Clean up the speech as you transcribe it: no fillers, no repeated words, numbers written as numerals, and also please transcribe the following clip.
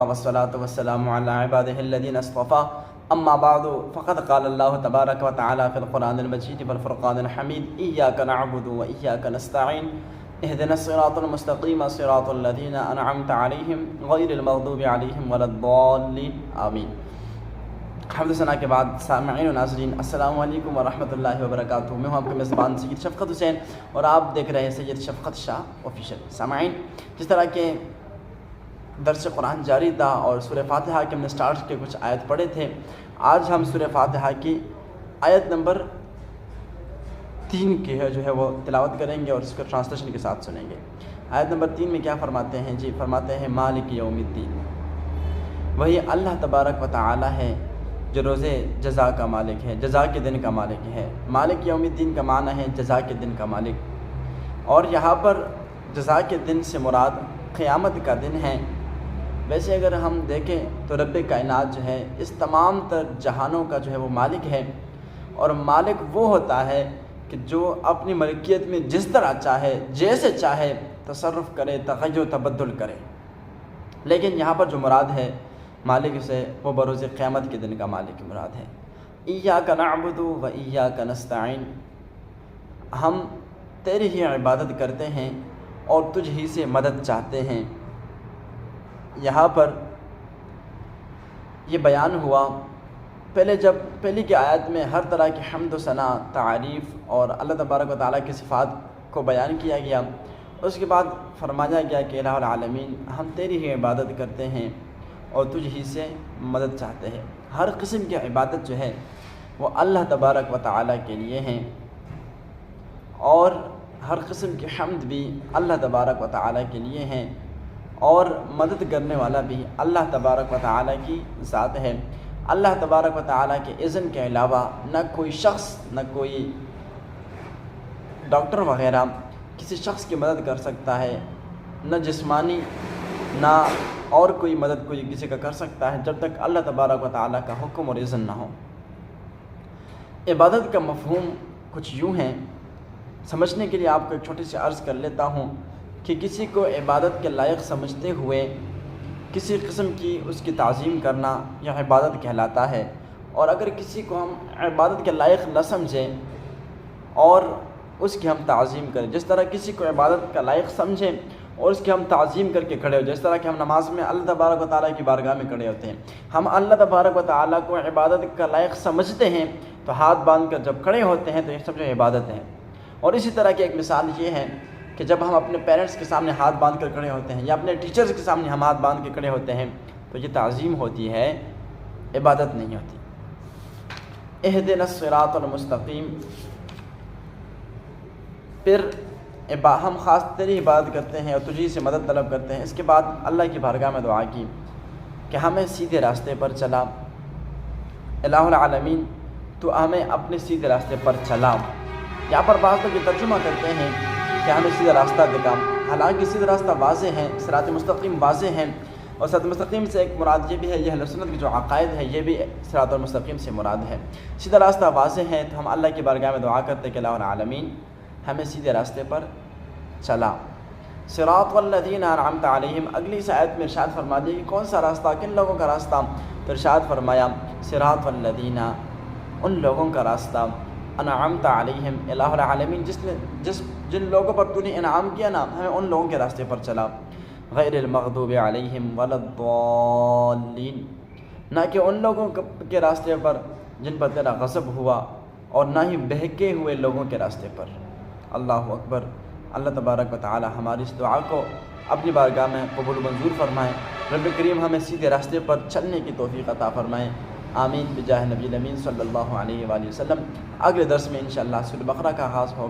والصلاة والسلام على عباده الذين اصطفى أما بعد فقد قال الله تبارك وتعالى في القرآن المجيد والفرقان الحميد إياك نعبد وإياك نستعين اهدنا الصراط المستقيم صراط الذين أنعمت عليهم غير المغضوب عليهم ولا الضالين آمین۔ حمد و ثنا کے بعد سامعین و ناظرین السلام علیکم ورحمۃ اللہ وبرکاتہ۔ میں ہوں آپ کے میزبان سید شفقت حسین اور آپ دیکھ رہے ہیں سید شفقت شاہ آفیشیل۔ سامعین، جس طرح کے درس قرآن جاری تھا اور سورہ فاتحہ کے ہم نے سٹارٹ کے کچھ آیت پڑھے تھے، آج ہم سورہ فاتحہ کی آیت نمبر 3 کی جو ہے وہ تلاوت کریں گے اور اس کو ٹرانسلیشن کے ساتھ سنیں گے۔ آیت نمبر 3 میں کیا فرماتے ہیں؟ جی فرماتے ہیں مالک یوم الدین، وہی اللہ تبارک و تعالی ہے جو روز جزا کا مالک ہے، جزا کے دن کا مالک ہے۔ مالک یوم الدین کا معنی ہے جزا کے دن کا مالک، اور یہاں پر جزا کے دن سے مراد قیامت کا دن ہے۔ ویسے اگر ہم دیکھیں تو رب کائنات جو ہے اس تمام تر جہانوں کا جو ہے وہ مالک ہے، اور مالک وہ ہوتا ہے کہ جو اپنی ملکیت میں جس طرح چاہے جیسے چاہے تصرف کرے، تغیر و تبدل کرے۔ لیکن یہاں پر جو مراد ہے مالک سے وہ بروز قیامت کے دن کا مالک مراد ہے۔ ایاک نعبد و ایاک نستعین، ہم تیری ہی عبادت کرتے ہیں اور تجھ ہی سے مدد چاہتے ہیں۔ یہاں پر یہ بیان ہوا پہلی کی آیت میں ہر طرح کی حمد و ثنا، تعریف اور اللہ تبارک و تعالیٰ کی صفات کو بیان کیا گیا۔ اس کے بعد فرمایا گیا کہ الہ العالمین ہم تیری ہی عبادت کرتے ہیں اور تجھ ہی سے مدد چاہتے ہیں۔ ہر قسم کی عبادت جو ہے وہ اللہ تبارک و تعالیٰ کے لیے ہیں، اور ہر قسم کی حمد بھی اللہ تبارک و تعالیٰ کے لیے ہیں، اور مدد کرنے والا بھی اللہ تبارک و تعالیٰ کی ذات ہے۔ اللہ تبارک و تعالیٰ کے اذن کے علاوہ نہ کوئی شخص، نہ کوئی ڈاکٹر وغیرہ کسی شخص کی مدد کر سکتا ہے، نہ جسمانی نہ اور کوئی مدد کوئی کسی کا کر سکتا ہے جب تک اللہ تبارک و تعالیٰ کا حکم اور اذن نہ ہو۔ عبادت کا مفہوم کچھ یوں ہے، سمجھنے کے لیے آپ کو ایک چھوٹی سی عرض کر لیتا ہوں کہ کسی کو عبادت کے لائق سمجھتے ہوئے کسی قسم کی اس کی تعظیم کرنا یہ عبادت کہلاتا ہے، اور اگر کسی کو ہم عبادت کے لائق نہ سمجھیں اور اس کی ہم تعظیم کریں، جس طرح کسی کو عبادت کا لائق سمجھیں اور اس کی ہم تعظیم کر کے کھڑے ہو، جس طرح کہ ہم نماز میں اللہ تبارک و تعالیٰ کی بارگاہ میں کھڑے ہوتے ہیں، ہم اللہ تبارک و تعالیٰ کو عبادت کا لائق سمجھتے ہیں تو ہاتھ باندھ کر جب کھڑے ہوتے ہیں تو یہ سب جو عبادت ہے۔ اور اسی طرح کی ایک مثال یہ ہے کہ جب ہم اپنے پیرنٹس کے سامنے ہاتھ باندھ کر کھڑے ہوتے ہیں یا اپنے ٹیچرز کے سامنے ہم ہاتھ باندھ کے کھڑے ہوتے ہیں تو یہ تعظیم ہوتی ہے، عبادت نہیں ہوتی۔ اہدنا الصراط المستقیم، پھر ہم خاص تیری عبادت کرتے ہیں اور تجھی سے مدد طلب کرتے ہیں۔ اس کے بعد اللہ کی بارگاہ میں دعا کی کہ ہمیں سیدھے راستے پر چلا، الہ العالمین تو ہمیں اپنے سیدھے راستے پر چلا۔ یہاں پر بعض لوگ یہ ترجمہ کرتے ہیں کہ ہمیں سیدھا راستہ دکھا، حالانکہ سیدھا راستہ واضح ہے، صراط مستقیم واضح ہے، اور صراط مستقیم سے ایک مراد یہ بھی ہے، یہ اہل سنت کی جو عقائد ہے یہ بھی صراط المستقیم سے مراد ہے۔ سیدھا راستہ واضح ہے تو ہم اللہ کی بارگاہ میں دعا کرتے کہ الہ العالمین ہمیں سیدھے راستے پر چلا۔ صراط الذین انعمت علیہم، اگلی اس آیت میں ارشاد فرما دیا کہ کون سا راستہ، کن لوگوں کا راستہ؟ تو ارشاد فرمایا صراط الذین، ان لوگوں کا راستہ، انعمت علیہم، الہ العالمین جن لوگوں پر تو نے انعام کیا نا، ہمیں ان لوگوں کے راستے پر چلا۔ غیر المغضوب علیہم ولا الضالین، نہ کہ ان لوگوں کے راستے پر جن پر تیرا غضب ہوا، اور نہ ہی بہکے ہوئے لوگوں کے راستے پر۔ اللہ اکبر۔ اللہ تبارک و تعالی ہماری اس دعا کو اپنی بارگاہ میں قبول منظور فرمائے۔ رب کریم ہمیں سیدھے راستے پر چلنے کی توفیق عطا فرمائے۔ آمین بجاہ نبی الامین صلی اللہ علیہ وآلہ وسلم۔ اگلے درس میں انشاءاللہ سورۃ بقرہ کا آغاز ہوگا۔